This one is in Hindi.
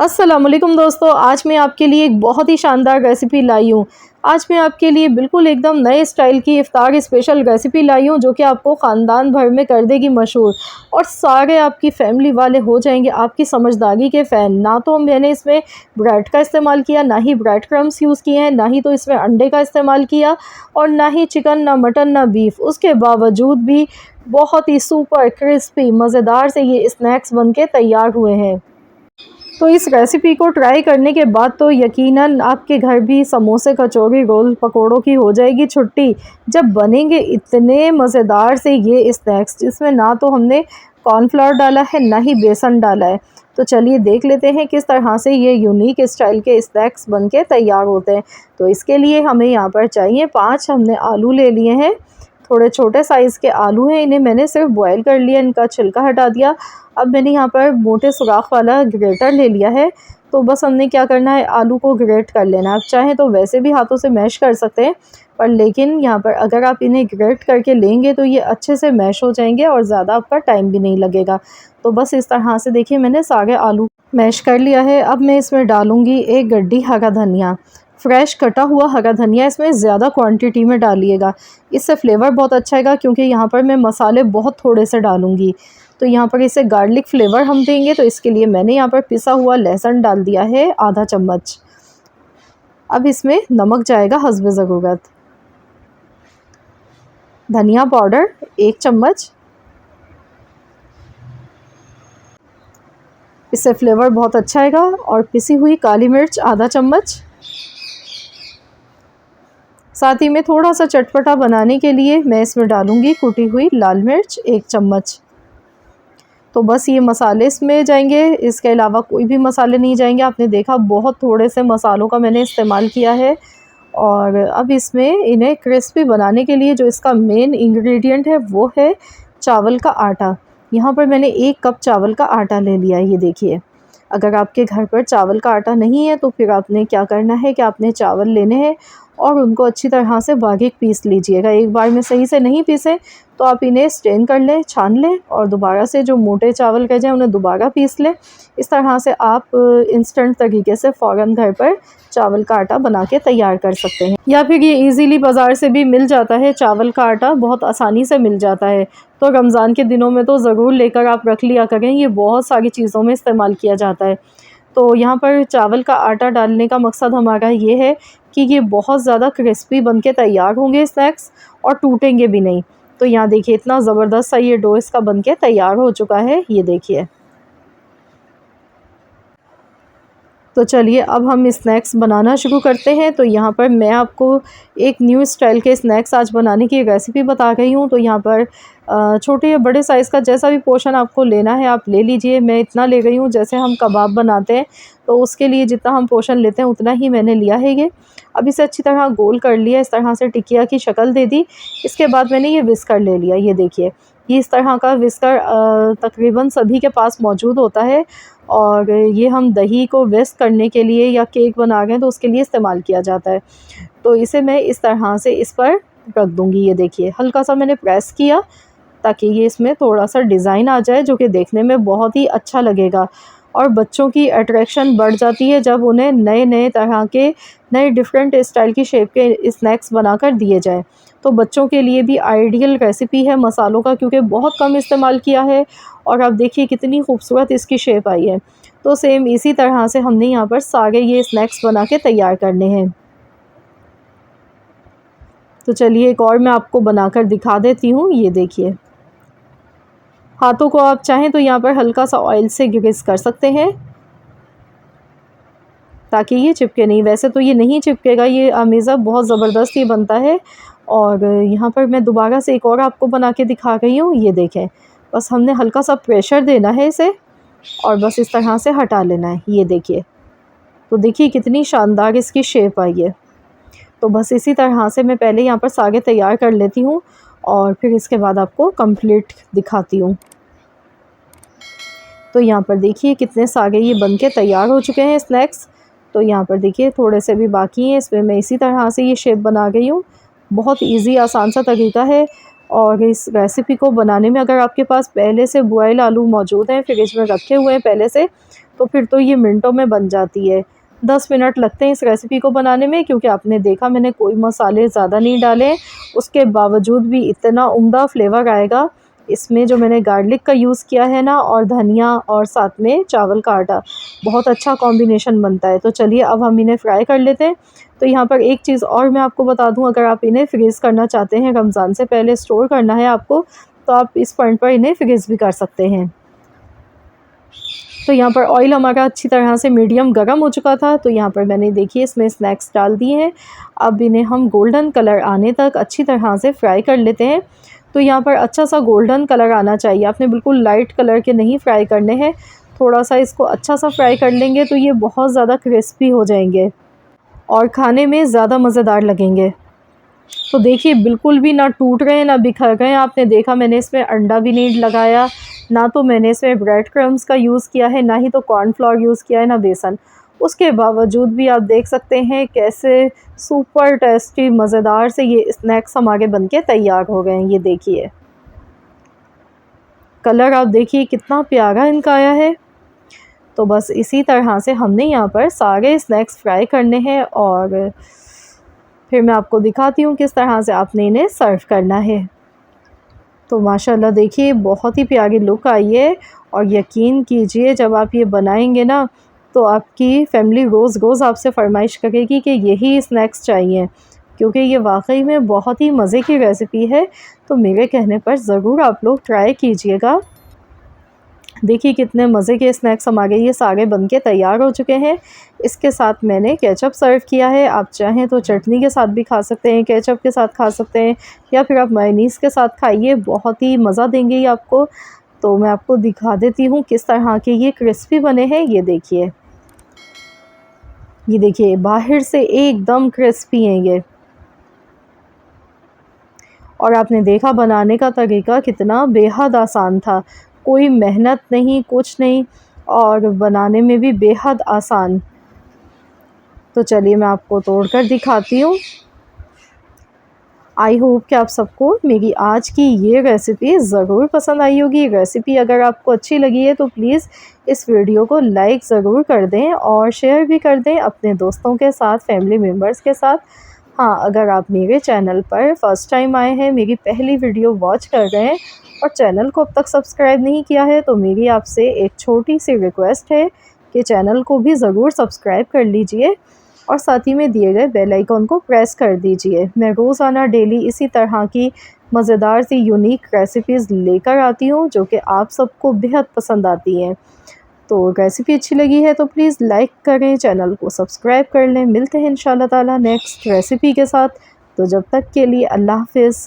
अस्सलाम वालेकुम दोस्तों, आज मैं आपके लिए एक बहुत ही शानदार रेसिपी लाई हूँ। आज मैं आपके लिए बिल्कुल एकदम नए स्टाइल की इफ्तार स्पेशल रेसिपी लाई हूँ जो कि आपको ख़ानदान भर में कर देगी मशहूर और सारे आपकी फैमिली वाले हो जाएंगे आपकी समझदारी के फ़ैन। ना तो मैंने इसमें ब्रेड का इस्तेमाल किया, ना ही ब्रेड क्रम्स यूज़ किए हैं, ना ही तो इसमें अंडे का इस्तेमाल किया और ना ही चिकन, ना मटन, ना बीफ। उसके बावजूद भी बहुत ही सुपर क्रिस्पी मज़ेदार से ये स्नैक्स बन के तैयार हुए हैं। तो इस रेसिपी को ट्राई करने के बाद तो यकीनन आपके घर भी समोसे, कचौरी, रोल, पकोड़ों की हो जाएगी छुट्टी जब बनेंगे इतने मज़ेदार से ये स्नैक्स जिसमें ना तो हमने कॉर्नफ्लावर डाला है, ना ही बेसन डाला है। तो चलिए देख लेते हैं किस तरह से ये यूनिक स्टाइल के स्नैक्स बनके तैयार होते हैं। तो इसके लिए हमें यहाँ पर चाहिए 5 हमने आलू ले लिए हैं। थोड़े छोटे साइज़ के आलू हैं, इन्हें मैंने सिर्फ बॉईल कर लिया, इनका छिलका हटा दिया। अब मैंने यहाँ पर मोटे सुराख वाला ग्रेटर ले लिया है। तो बस हमने क्या करना है, आलू को ग्रेट कर लेना है। आप चाहें तो वैसे भी हाथों से मैश कर सकते हैं, पर लेकिन यहाँ पर अगर आप इन्हें ग्रेट करके लेंगे तो ये अच्छे से मैश हो जाएंगे और ज़्यादा आपका टाइम भी नहीं लगेगा। तो बस इस तरह से देखिए मैंने सारे आलू मैश कर लिया है। अब मैं इसमें डालूँगी 1 गड्डी हरा धनिया, फ्रेश कटा हुआ हरा धनिया इसमें ज़्यादा क्वांटिटी में डालिएगा, इससे फ्लेवर बहुत अच्छा आएगा क्योंकि यहाँ पर मैं मसाले बहुत थोड़े से डालूँगी। तो यहाँ पर इसे गार्लिक फ्लेवर हम देंगे, तो इसके लिए मैंने यहाँ पर पिसा हुआ लहसुन डाल दिया है आधा चम्मच। अब इसमें नमक जाएगा हस्बे ज़रूरत, धनिया पाउडर 1 चम्मच, इससे फ्लेवर बहुत अच्छा आएगा, और पिसी हुई काली मिर्च आधा चम्मच। साथ ही में थोड़ा सा चटपटा बनाने के लिए मैं इसमें डालूँगी कुटी हुई लाल मिर्च 1 चम्मच। तो बस ये मसाले इसमें जाएंगे, इसके अलावा कोई भी मसाले नहीं जाएंगे। आपने देखा बहुत थोड़े से मसालों का मैंने इस्तेमाल किया है। और अब इसमें इन्हें क्रिस्पी बनाने के लिए जो इसका मेन इंग्रेडिएंट है वो है चावल का आटा। यहाँ पर मैंने 1 कप चावल का आटा ले लिया है, ये देखिए। अगर आपके घर पर चावल का आटा नहीं है तो फिर आपने क्या करना है कि आपने चावल लेने हैं और उनको अच्छी तरह से बारीक पीस लीजिएगा। एक बार में सही से नहीं पीसे तो आप इन्हें स्ट्रेन कर लें, छान लें और दोबारा से जो मोटे चावल रह जाए उन्हें दोबारा पीस लें। इस तरह से आप इंस्टेंट तरीके से फ़ौरन घर पर चावल का आटा बना के तैयार कर सकते हैं, या फिर ये इजीली बाज़ार से भी मिल जाता है। चावल का आटा बहुत आसानी से मिल जाता है। तो रमज़ान के दिनों में तो ज़रूर लेकर आप रख लिया करें, ये बहुत सारी चीज़ों में इस्तेमाल किया जाता है। तो यहाँ पर चावल का आटा डालने का मकसद हमारा ये है कि ये बहुत ज़्यादा क्रिस्पी बन के तैयार होंगे स्नैक्स और टूटेंगे भी नहीं। तो यहाँ देखिए इतना ज़बरदस्त सा ये डो इसका बन के तैयार हो चुका है, ये देखिए। तो चलिए अब हम स्नैक्स बनाना शुरू करते हैं। तो यहाँ पर मैं आपको एक न्यू स्टाइल के स्नैक्स आज बनाने की रेसिपी बता रही हूँ। तो यहाँ पर छोटे या बड़े साइज़ का जैसा भी पोर्शन आपको लेना है आप ले लीजिए। मैं इतना ले गई हूँ, जैसे हम कबाब बनाते हैं तो उसके लिए जितना हम पोर्शन लेते हैं उतना ही मैंने लिया है ये। अब इसे अच्छी तरह गोल कर लिया, इस तरह से टिकिया की शक्ल दे दी। इसके बाद मैंने ये विस्कर ले लिया, ये देखिए। ये इस तरह का विस्कर तकरीबन सभी के पास मौजूद होता है और ये हम दही को विस्क करने के लिए या केक बना रहे हैं तो उसके लिए इस्तेमाल किया जाता है। तो इसे मैं इस तरह से इस पर रख दूँगी, ये देखिए। हल्का सा मैंने प्रेस किया ताकि ये इसमें थोड़ा सा डिज़ाइन आ जाए जो कि देखने में बहुत ही अच्छा लगेगा। और बच्चों की अट्रैक्शन बढ़ जाती है जब उन्हें नए-नए तरह के नए डिफरेंट स्टाइल की शेप के स्नैक्स बनाकर दिए जाएँ। तो बच्चों के लिए भी आइडियल रेसिपी है मसालों का, क्योंकि बहुत कम इस्तेमाल किया है और अब देखिए कितनी खूबसूरत इसकी शेप आई है। तो सेम इसी तरह से हमने यहाँ पर सारे ये स्नैक्स बना के तैयार करने हैं। तो चलिए एक और मैं आपको बनाकर दिखा देती हूँ, ये देखिए। हाथों को आप चाहें तो यहाँ पर हल्का सा ऑयल से ग्रीस कर सकते हैं ताकि ये चिपके नहीं। वैसे तो ये नहीं चिपकेगा, ये अमेज़ा बहुत ज़बरदस्त ये बनता है। और यहाँ पर मैं दोबारा से एक और आपको बना के दिखा रही हूँ, ये देखें। बस हमने हल्का सा प्रेशर देना है इसे और बस इस तरह से हटा लेना है, ये देखिए। तो देखिए कितनी शानदार इसकी शेप आई है। तो बस इसी तरह से मैं पहले यहाँ पर सागे तैयार कर लेती हूँ और फिर इसके बाद आपको कंप्लीट दिखाती हूँ। तो यहाँ पर देखिए कितने सागे ये बन के तैयार हो चुके हैं स्नैक्स। तो यहाँ पर देखिए थोड़े से भी बाकी हैं, इसमें मैं इसी तरह से ये शेप बना गई हूँ। बहुत ईज़ी आसान सा तरीका है। और इस रेसिपी को बनाने में अगर आपके पास पहले से बॉयल आलू मौजूद हैं, फ्रिज में रखे हुए हैं पहले से, तो फिर तो ये मिनटों में बन जाती है। 10 मिनट लगते हैं इस रेसिपी को बनाने में, क्योंकि आपने देखा मैंने कोई मसाले ज़्यादा नहीं डाले, उसके बावजूद भी इतना उम्दा फ्लेवर आएगा इसमें। जो मैंने गार्लिक का यूज़ किया है ना, और धनिया और साथ में चावल का आटा, बहुत अच्छा कॉम्बिनेशन बनता है। तो चलिए अब हम इन्हें फ्राई कर लेते हैं। तो यहाँ पर एक चीज़ और मैं आपको बता दूँ, अगर आप इन्हें फ्रीज़ करना चाहते हैं, रमज़ान से पहले स्टोर करना है आपको, तो आप इस पॉइंट पर इन्हें फ्रीज़ भी कर सकते हैं। तो यहाँ पर ऑयल हमारा अच्छी तरह से मीडियम गर्म हो चुका था। तो यहाँ पर मैंने देखिए इसमें स्नैक्स डाल दिए हैं। अब इन्हें हम गोल्डन कलर आने तक अच्छी तरह से फ्राई कर लेते हैं। तो यहाँ पर अच्छा सा गोल्डन कलर आना चाहिए, आपने बिल्कुल लाइट कलर के नहीं फ्राई करने हैं। थोड़ा सा इसको अच्छा सा फ्राई कर लेंगे तो ये बहुत ज़्यादा क्रिस्पी हो जाएंगे और खाने में ज़्यादा मज़ेदार लगेंगे। तो देखिए बिल्कुल भी ना टूट रहे हैं ना बिखर गए हैं। आपने देखा मैंने इसमें अंडा भी नहीं लगाया, ना तो मैंने इसमें ब्रेड क्रम्स का यूज़ किया है, ना ही तो कॉर्नफ्लोर यूज़ किया है, ना बेसन। उसके बावजूद भी आप देख सकते हैं कैसे सुपर टेस्टी मज़ेदार से ये स्नैक्स हमारे बनके तैयार हो गए हैं। ये देखिए कलर आप देखिए कितना प्यारा इनका आया है। तो बस इसी तरह से हमने यहाँ पर सारे स्नैक्स फ्राई करने हैं और फिर मैं आपको दिखाती हूँ किस तरह से आपने इन्हें सर्व करना है। तो माशाल्लाह देखिए बहुत ही प्यारी लुक आई है और यकीन कीजिए जब आप ये बनाएंगे ना तो आपकी फैमिली रोज़ रोज़ आपसे फरमाइश करेगी कि यही स्नैक्स चाहिए, क्योंकि ये वाकई में बहुत ही मज़े की रेसिपी है। तो मेरे कहने पर ज़रूर आप लोग ट्राई कीजिएगा। देखिए कितने मज़े के स्नैक्स हमारे ये सारे बनके तैयार हो चुके हैं। इसके साथ मैंने केचप सर्व किया है, आप चाहें तो चटनी के साथ भी खा सकते हैं, केचप के साथ खा सकते हैं, या फिर आप मेयोनीज़ के साथ खाइए, बहुत ही मज़ा देंगे ये आपको। तो मैं आपको दिखा देती हूँ किस तरह के ये क्रिस्पी बने हैं। ये देखिए बाहर से एकदम क्रिस्पी हैं ये, और आपने देखा बनाने का तरीका कितना बेहद आसान था, कोई मेहनत नहीं कुछ नहीं, और बनाने में भी बेहद आसान। तो चलिए मैं आपको तोड़कर दिखाती हूँ। आई होप कि आप सबको मेरी आज की ये रेसिपी ज़रूर पसंद आई होगी। रेसिपी अगर आपको अच्छी लगी है तो प्लीज़ इस वीडियो को लाइक ज़रूर कर दें और शेयर भी कर दें अपने दोस्तों के साथ, फैमिली मेम्बर्स के साथ। हाँ, अगर आप मेरे चैनल पर फ़र्स्ट टाइम आए हैं, मेरी पहली वीडियो वॉच कर रहे हैं और चैनल को अब तक सब्सक्राइब नहीं किया है, तो मेरी आपसे एक छोटी सी रिक्वेस्ट है कि चैनल को भी ज़रूर सब्सक्राइब कर लीजिए और साथ ही में दिए गए बेल आइकन को प्रेस कर दीजिए। मैं रोज़ाना डेली इसी तरह की मज़ेदार सी यूनिक रेसिपीज़ लेकर आती हूँ जो कि आप सबको बेहद पसंद आती हैं। तो रेसिपी अच्छी लगी है तो प्लीज़ लाइक करें, चैनल को सब्सक्राइब कर लें। मिलते हैं इंशाल्लाह ताला नेक्स्ट रेसिपी के साथ। तो जब तक के लिए अल्लाह हाफ़िज़।